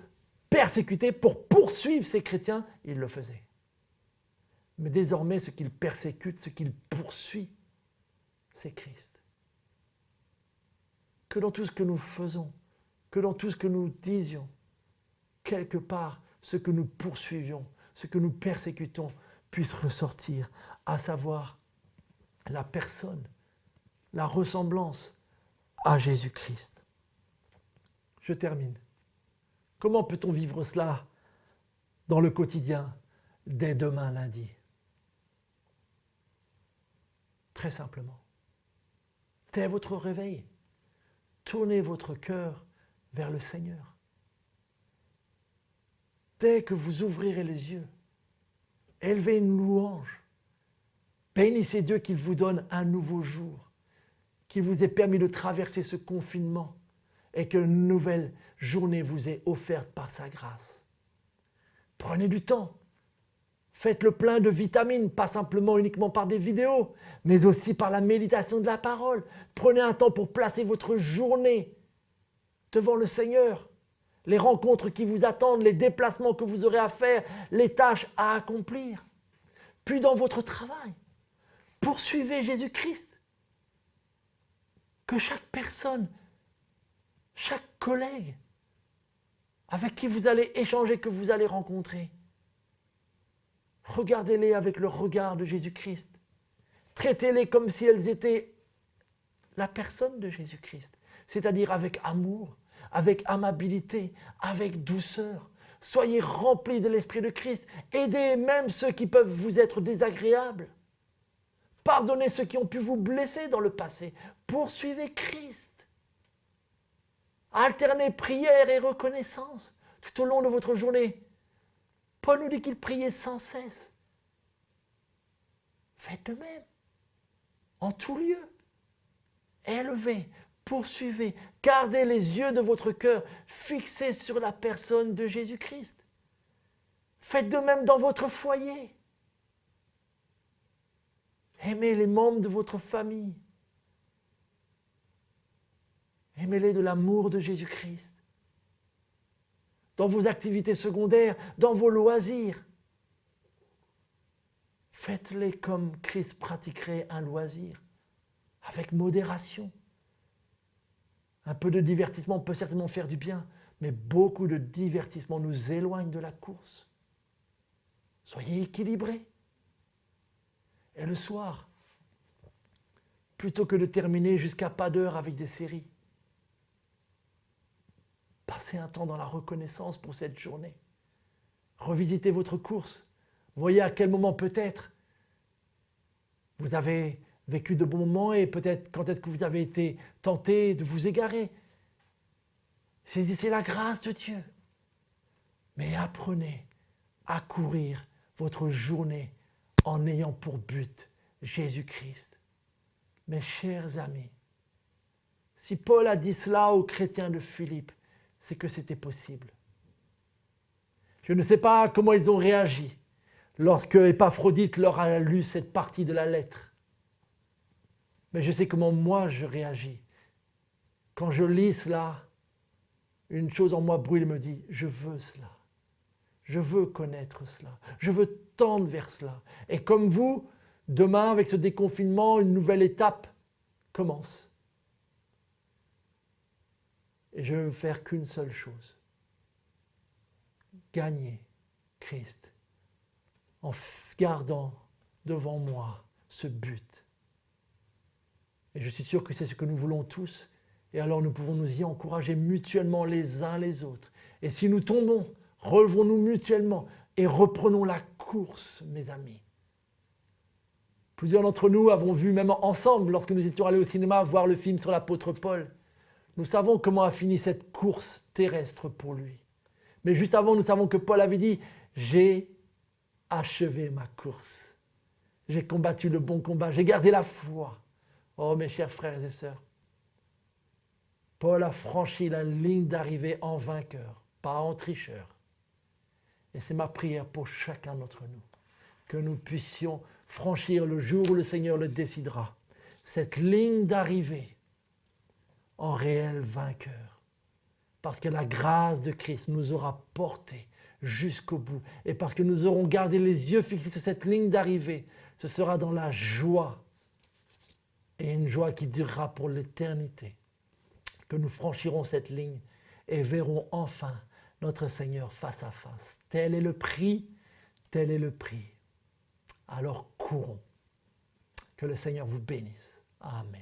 persécuter, pour poursuivre ces chrétiens, il le faisait. Mais désormais, ce qu'il persécute, ce qu'il poursuit, c'est Christ. Que dans tout ce que nous faisons, que dans tout ce que nous disions, quelque part, ce que nous poursuivions, ce que nous persécutons, puisse ressortir, à savoir la personne, la ressemblance à Jésus-Christ. Je termine. Comment peut-on vivre cela dans le quotidien dès demain lundi? Très simplement. Dès votre réveil, tournez votre cœur vers le Seigneur. Dès que vous ouvrirez les yeux, élevez une louange. Bénissez Dieu qu'il vous donne un nouveau jour, qu'il vous ait permis de traverser ce confinement et qu'une nouvelle journée vous est offerte par sa grâce. Prenez du temps. Faites le plein de vitamines, pas simplement uniquement par des vidéos, mais aussi par la méditation de la parole. Prenez un temps pour placer votre journée devant le Seigneur. Les rencontres qui vous attendent, les déplacements que vous aurez à faire, les tâches à accomplir. Puis dans votre travail, poursuivez Jésus-Christ. Que chaque personne, chaque collègue avec qui vous allez échanger, que vous allez rencontrer, regardez-les avec le regard de Jésus-Christ. Traitez-les comme si elles étaient la personne de Jésus-Christ, c'est-à-dire avec amour, avec amabilité, avec douceur. Soyez remplis de l'Esprit de Christ. Aidez même ceux qui peuvent vous être désagréables. Pardonnez ceux qui ont pu vous blesser dans le passé. Poursuivez Christ. Alternez prière et reconnaissance tout au long de votre journée. Paul nous dit qu'il priait sans cesse. Faites de même, en tout lieu. Élevez, poursuivez, gardez les yeux de votre cœur fixés sur la personne de Jésus-Christ. Faites de même dans votre foyer. Aimez les membres de votre famille. Aimez-les de l'amour de Jésus-Christ. dans vos activités secondaires, dans vos loisirs. Faites-les comme Christ pratiquerait un loisir, avec modération. Un peu de divertissement peut certainement faire du bien, mais beaucoup de divertissement nous éloigne de la course. Soyez équilibrés. Et le soir, plutôt que de terminer jusqu'à pas d'heure avec des séries, passez un temps dans la reconnaissance pour cette journée. Revisitez votre course. Voyez à quel moment peut-être vous avez vécu de bons moments et peut-être quand est-ce que vous avez été tenté de vous égarer. Saisissez la grâce de Dieu. Mais apprenez à courir votre journée en ayant pour but Jésus-Christ. Mes chers amis, si Paul a dit cela aux chrétiens de Philippe, c'est que c'était possible. Je ne sais pas comment ils ont réagi lorsque Épaphrodite leur a lu cette partie de la lettre. Mais je sais comment moi je réagis. Quand je lis cela, une chose en moi brûle et me dit, je veux cela. Je veux connaître cela. Je veux tendre vers cela. Et comme vous, demain, avec ce déconfinement, une nouvelle étape commence. Et je ne veux faire qu'une seule chose. Gagner Christ en gardant devant moi ce but. Et je suis sûr que c'est ce que nous voulons tous. Et alors nous pouvons nous y encourager mutuellement les uns les autres. Et si nous tombons, relevons-nous mutuellement et reprenons la course, mes amis. Plusieurs d'entre nous avons vu même ensemble, lorsque nous étions allés au cinéma, voir le film sur l'apôtre Paul. Nous savons comment a fini cette course terrestre pour lui. Mais juste avant, nous savons que Paul avait dit « J'ai achevé ma course. J'ai combattu le bon combat. J'ai gardé la foi. » Oh, mes chers frères et sœurs, Paul a franchi la ligne d'arrivée en vainqueur, pas en tricheur. Et c'est ma prière pour chacun d'entre nous, que nous puissions franchir le jour où le Seigneur le décidera, cette ligne d'arrivée en réel vainqueur. Parce que la grâce de Christ nous aura portés jusqu'au bout. Et parce que nous aurons gardé les yeux fixés sur cette ligne d'arrivée, ce sera dans la joie, et une joie qui durera pour l'éternité, que nous franchirons cette ligne et verrons enfin notre Seigneur face à face. Tel est le prix, tel est le prix. Alors courons. Que le Seigneur vous bénisse. Amen.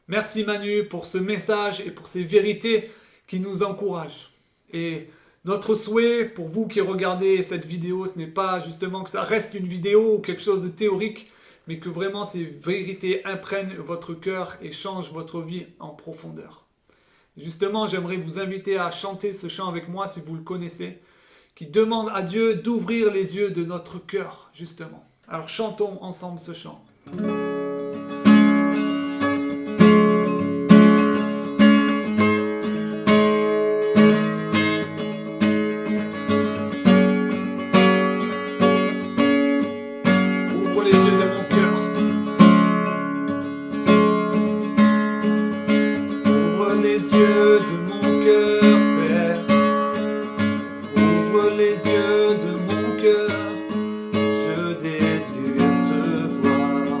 Merci Manu pour ce message et pour ces vérités qui nous encouragent. Et notre souhait pour vous qui regardez cette vidéo, ce n'est pas justement que ça reste une vidéo ou quelque chose de théorique, mais que vraiment ces vérités imprègnent votre cœur et changent votre vie en profondeur. Justement, j'aimerais vous inviter à chanter ce chant avec moi si vous le connaissez, qui demande à Dieu d'ouvrir les yeux de notre cœur, justement. Alors chantons ensemble ce chant.
Je désire te voir.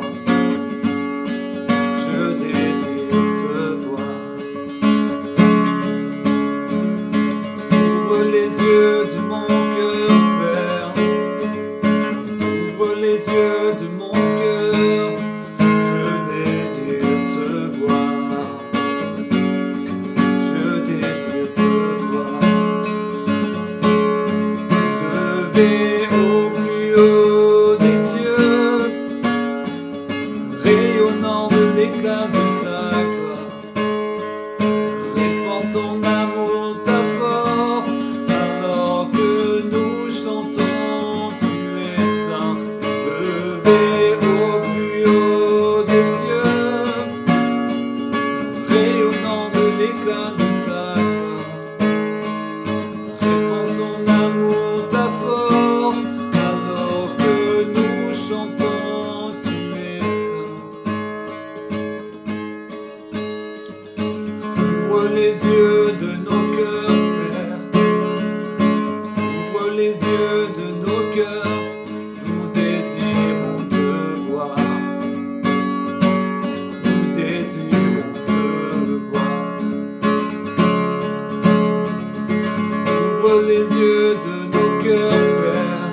Ouvre les yeux de nos cœurs, Père.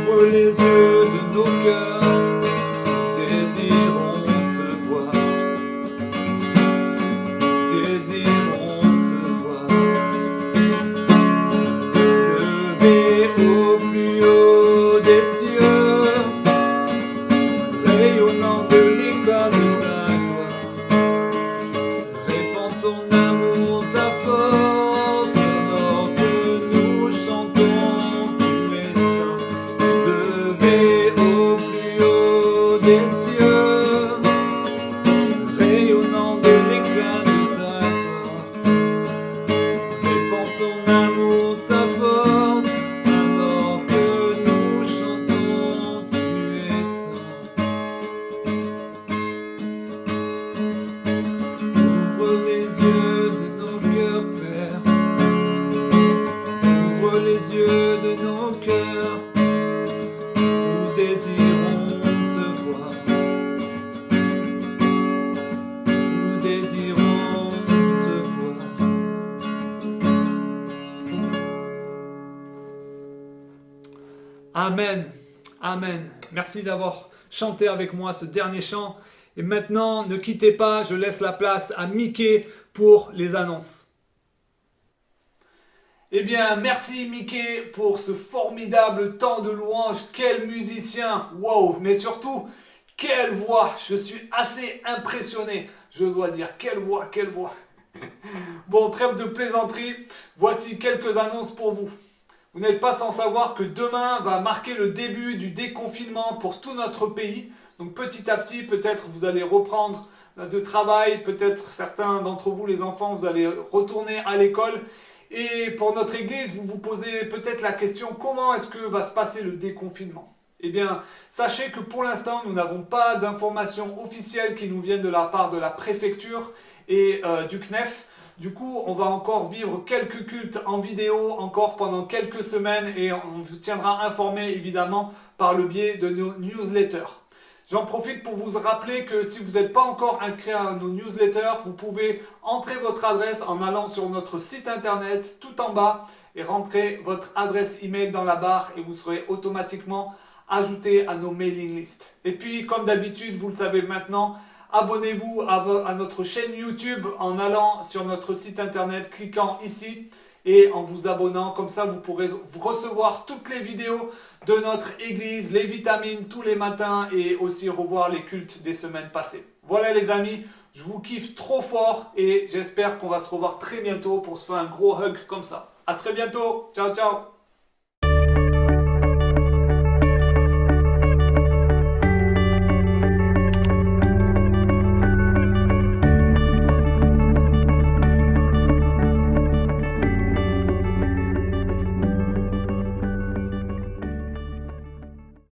Ouvre les yeux de nos cœurs. Désirons te voir. Désirons te voir. Levé au plus haut des cieux, rayonnant de l'éclat de ta gloire. Répands ton amour, ta force, alors que nous chantons, tu es saint. Levé au plus haut des cieux, rayonnant de l'éclat de ta gloire. Répands ton amour, ta force, alors que nous chantons, tu es saint. Ouvre les yeux de nos cœurs, Père. Ouvre les yeux de nos cœurs. Nous désirons te voir. Nous désirons te voir. Amen. Amen. Merci d'avoir chanté avec moi ce dernier chant. Et maintenant, ne quittez pas, je laisse la place à Mickey pour les annonces. Eh bien, merci Mickey pour ce formidable temps de louange. Quel musicien! Wow! Mais surtout, quelle voix! Je suis assez impressionné, je dois dire. Quelle voix, quelle voix! Bon, trêve de plaisanterie, voici quelques annonces pour vous. Vous n'êtes pas sans savoir que demain va marquer le début du déconfinement pour tout notre pays. Donc petit à petit, peut-être vous allez reprendre de travail, peut-être certains d'entre vous, les enfants, vous allez retourner à l'école. Et pour notre église, vous vous posez peut-être la question, comment est-ce que va se passer le déconfinement? Eh bien, sachez que pour l'instant, nous n'avons pas d'informations officielles qui nous viennent de la part de la préfecture et du CNEF. Du coup, on va encore vivre quelques cultes en vidéo, encore pendant quelques semaines, et on vous tiendra informé évidemment par le biais de nos newsletters. J'en profite pour vous rappeler que si vous n'êtes pas encore inscrit à nos newsletters, vous pouvez entrer votre adresse en allant sur notre site internet tout en bas et rentrer votre adresse email dans la barre et vous serez automatiquement ajouté à nos mailing lists. Et puis, comme d'habitude, vous le savez maintenant, abonnez-vous à notre chaîne YouTube en allant sur notre site internet, cliquant ici et en vous abonnant. Comme ça, vous pourrez recevoir toutes les vidéos de notre église, les vitamines tous les matins et aussi revoir les cultes des semaines passées. Voilà les amis, je vous kiffe trop fort et j'espère qu'on va se revoir très bientôt pour se faire un gros hug comme ça. À très bientôt, ciao ciao.